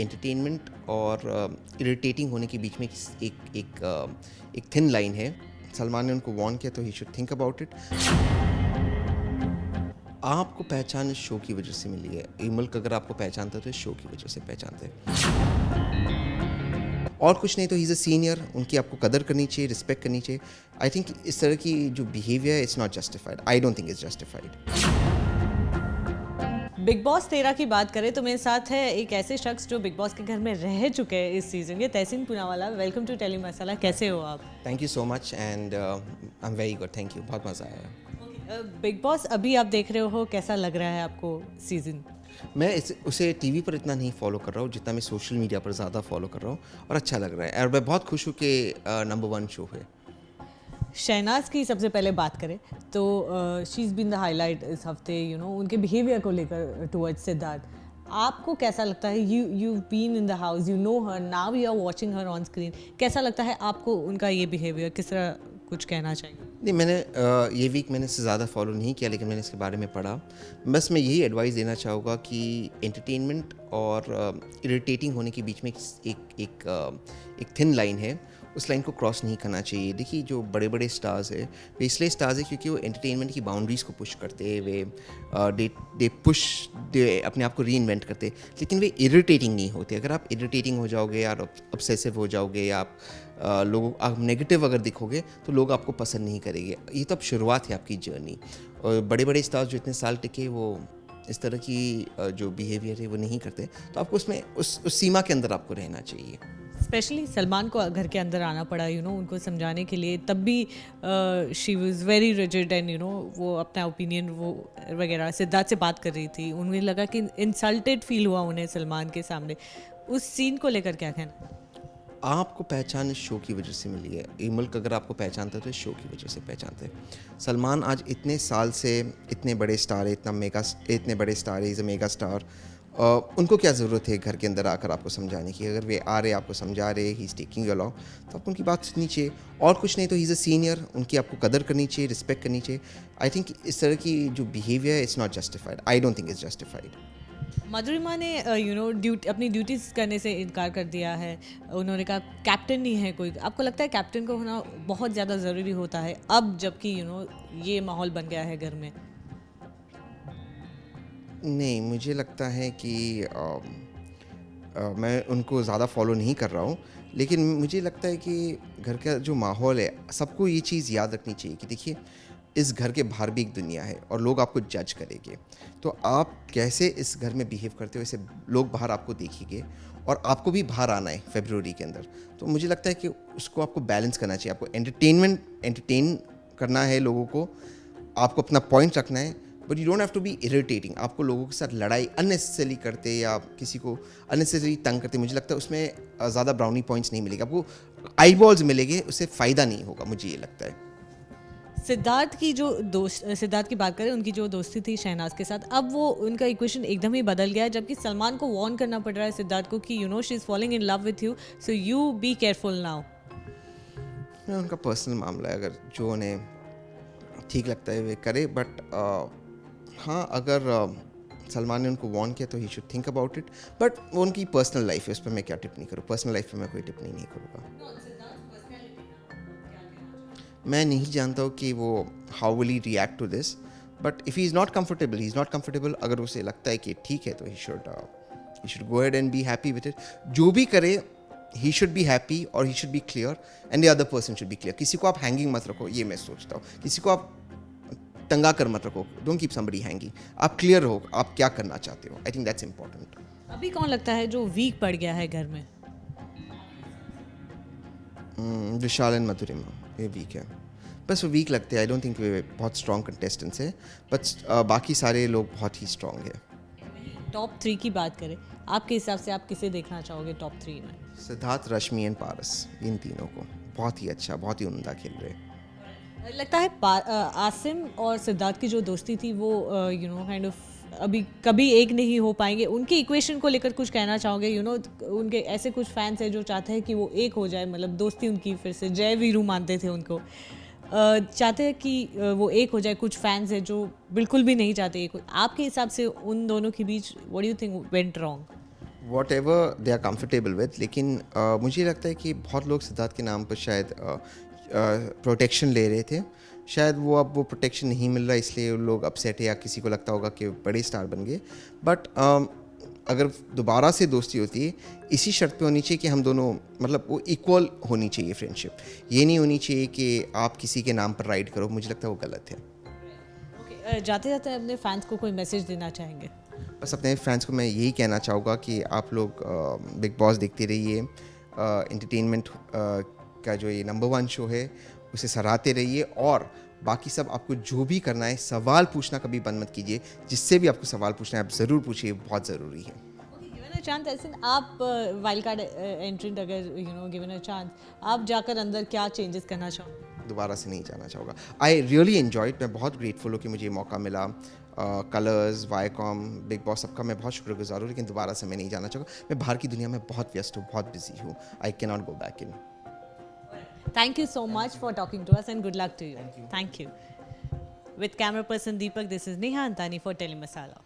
Entertainment और irritating होने के बीच में एक थिन लाइन है। सलमान ने उनको वार्न किया तो he should think about it. आपको पहचान इस शो की वजह से मिली है। ये मुल्क अगर आपको पहचानता है तो इस शो की वजह से पहचानते हैं और कुछ नहीं। तो ही इज़ अ सीनियर, उनकी आपको कदर करनी चाहिए, रिस्पेक्ट करनी चाहिए। आई थिंक इस तरह की जो बिहेवियर है it's not justified. I don't think it's justified. Big boss 13 की बात करें तो मेरे साथ है एक ऐसे शख्स जो बिग बॉस के घर में रह चुके हैं इस सीजन के, तहसीन पूनावाला। वेलकम टू टेली मसाला। कैसे हो आप? Thank you so much and I am very good, thank you. बहुत मज़ा आया। बिग बॉस अभी आप देख रहे हो, कैसा लग रहा है आपको सीजन? मैं उसे टीवी पर इतना नहीं फॉलो कर रहा हूँ जितना मैं सोशल मीडिया पर ज़्यादा फॉलो कर रहा हूँ और अच्छा लग रहा है। और मैं बहुत खुश हूँ कि नंबर 1 शो है। शहनाज की सबसे पहले बात करें तो she is been the highlight इस हफ्ते, उनके बिहेवियर को लेकर टुवर्ड्स सिद्धार्थ। आपको कैसा लगता है? You been in the house, you know her, now you are watching her on screen. कैसा लगता है आपको उनका ये बिहेवियर? किस तरह कुछ कहना चाहिए? नहीं, मैंने ये वीक मैंने इससे ज़्यादा फॉलो नहीं किया, लेकिन मैंने इसके बारे में पढ़ा। बस मैं यही एडवाइस देना चाहूँगा कि एंटरटेनमेंट और इरिटेटिंग होने के बीच में एक थिन लाइन है। उस लाइन को क्रॉस नहीं करना चाहिए। देखिए, जो बड़े बड़े स्टार्स है वे इसलिए स्टार्स है क्योंकि वो एंटरटेनमेंट की बाउंड्रीज़ को पुश करते हैं। दे अपने आप को री इन्वेंट करते, लेकिन वे इरिटेटिंग नहीं होते। अगर आप इरिटेटिंग हो जाओगे या ऑब्सेसिव हो जाओगे या आप नेगेटिव अगर दिखोगे तो लोग आपको पसंद नहीं करेंगे। ये तो अब शुरुआत है आपकी जर्नी। और बड़े बड़े स्टार्स जो इतने साल टिके वो इस तरह की जो बिहेवियर है वो नहीं करते। तो आपको उसमें उस सीमा के अंदर आपको रहना चाहिए। स्पेशली सलमान को घर के अंदर आना पड़ा, उनको समझाने के लिए। तब भी she was very rigid and वो अपना ओपिनियन वो वगैरह सिद्धार्थ से बात कर रही थी। उन्हें लगा कि इंसल्टेड फील हुआ उन्हें सलमान के सामने। उस सीन को लेकर क्या कहना? आपको पहचान इस शो की वजह से मिली है। ये मुल्क अगर आपको पहचानता है तो इस शो की वजह से पहचानते हैं। सलमान आज इतने साल से इतने बड़े स्टार है, इतने बड़े स्टार है, इज़ अ मेगा स्टार। उनको क्या ज़रूरत है घर के अंदर आकर आपको समझाने की? अगर वे आ रहे आपको समझा रहे, he is taking you along, तो आप उनकी बात सुननी चाहिए और कुछ नहीं। तो ही इज़ अ सीनियर, उनकी आपको कदर करनी चाहिए, रिस्पेक्ट करनी चाहिए। आई थिंक इस तरह की जो बिहेवियर है it's not justified. I don't think it's justified. Madhurima ने अपनी ड्यूटीज़ करने से इनकार कर दिया है। उन्होंने कहा कैप्टन नहीं है कोई। आपको लगता है कैप्टन को होना बहुत ज़्यादा ज़रूरी होता है अब, जबकि ये माहौल बन गया है घर में? नहीं, मुझे लगता है कि मैं उनको ज़्यादा फॉलो नहीं कर रहा हूँ, लेकिन मुझे लगता है कि घर का जो माहौल है, सबको ये चीज़ याद रखनी चाहिए कि देखिए, इस घर के बाहर भी एक दुनिया है और लोग आपको जज करेंगे। तो आप कैसे इस घर में बिहेव करते हो, ऐसे लोग बाहर आपको देखेंगे और आपको भी बाहर आना है फरवरी के अंदर। तो मुझे लगता है कि उसको आपको बैलेंस करना चाहिए। आपको एंटरटेन करना है लोगों को, आपको अपना पॉइंट रखना है, but you don't have to be irritating. आपको लोगों के साथ लड़ाई अननेसेसरी करते या किसी को अननेसेसरी तंग करते, मुझे लगता है उसमें ज़्यादा ब्राउनी पॉइंट्स नहीं मिलेगा आपको, आई बॉल्स मिलेंगे, उससे फ़ायदा नहीं होगा, मुझे ये लगता है। सिद्धार्थ की बात करें, उनकी जो दोस्ती थी शहनाज के साथ, अब वो उनका इक्वेशन एकदम ही बदल गया है। जबकि सलमान को वार्न करना पड़ रहा है सिद्धार्थ को कि she is following in love with you, so you be careful now. उनका पर्सनल मामला है, अगर जो उन्हें ठीक लगता है वे करे। बट हाँ, अगर सलमान ने उनको वार्न किया तो he should think about it. But वो उनकी पर्सनल लाइफ है, उस पर मैं क्या टिप्पणी करूँ? पर्सनल लाइफ पर मैं कोई टिप्पणी नहीं करूँगा। मैं नहीं जानता हूँ कि वो how will he react to this, but if he is not comfortable, अगर उसे लगता है कि ठीक है तो he should go ahead and be happy with it. जो भी करे ही शुड बी हैप्पी और he should be clear and the other person should be clear. किसी को आप हैंगिंग मत रखो, ये मैं सोचता हूँ। किसी को आप टंगा कर मत रखो, डोंट कीप समबडी हैंगिंग। आप क्लियर हो आप क्या करना चाहते हो। I think that's important. अभी कौन लगता है जो वीक पड़ गया है घर में? विशाल एंड मधुरिमा ये वीक है, बस वो वीक लगते हैं। आई डोंट थिंक वे बहुत स्ट्रॉन्ग कंटेस्टेंट्स है, बट बाकी सारे लोग बहुत ही स्ट्रॉन्ग है। टॉप 3 की बात करें, आपके हिसाब से आप किसे देखना चाहोगे टॉप 3 में? सिद्धार्थ, रश्मि एंड पारस, इन तीनों को बहुत ही अच्छा, बहुत ही उम्दा खेल रहे हैं। लगता है आसिम और सिद्धार्थ की जो दोस्ती थी वो काइंड ऑफ अभी कभी एक नहीं हो पाएंगे। उनकी इक्वेशन को लेकर कुछ कहना चाहोगे? उनके ऐसे कुछ फैंस हैं जो चाहते हैं कि वो एक हो जाए, मतलब दोस्ती उनकी फिर से, जय वीरू मानते थे उनको, चाहते हैं कि वो एक हो जाए। कुछ फैंस हैं जो बिल्कुल भी नहीं चाहते एक हो। आपके हिसाब से उन दोनों के बीच what do you think went wrong? Whatever they are comfortable with, लेकिन मुझे लगता है कि बहुत लोग सिद्धार्थ के नाम पर शायद प्रोटेक्शन ले रहे थे। शायद अब वो प्रोटेक्शन नहीं मिल रहा, इसलिए लोग अपसेट है, या किसी को लगता होगा कि बड़े स्टार बन गए। बट अगर दोबारा से दोस्ती होती है, इसी शर्त पे होनी चाहिए कि हम दोनों, मतलब वो इक्वल होनी चाहिए फ्रेंडशिप। ये नहीं होनी चाहिए कि आप किसी के नाम पर राइड करो, मुझे लगता है वो गलत है। ओके, जाते जाते अपने फैंस को कोई मैसेज देना चाहेंगे? बस अपने फैंस को मैं यही कहना चाहूँगा कि आप लोग बिग बॉस देखते रहिए। एंटरटेनमेंट का जो ये नंबर 1 शो है, उसे सराहते रहिए, और बाकी सब आपको जो भी करना है, सवाल पूछना कभी बंद मत कीजिए। जिससे भी आपको सवाल पूछना है, आप ज़रूर पूछिए, बहुत ज़रूरी है। गिवन अ चांस, ऐसे आप वाइल्ड कार्ड एंट्रेंट, अगर गिवन अ चांस, आप जाकर अंदर क्या चेंजेस करना चाहोगे? दोबारा से नहीं जाना चाहूँगा। आई रियली एन्जॉयड, मैं बहुत ग्रेटफुल हूँ कि मुझे ये मौका मिला। कलर्स, वाईकॉम, बिग बॉस, सबका मैं बहुत शुक्रगुजार हूँ, लेकिन दोबारा से मैं नहीं जाना चाहूँगा। मैं बाहर की दुनिया में बहुत व्यस्त हूँ, बहुत बिजी हूँ। I can not go back in. Thank you so much for talking to us and good luck to you. Thank you. With camera person Deepak, this is Neha Antani for Telemasala.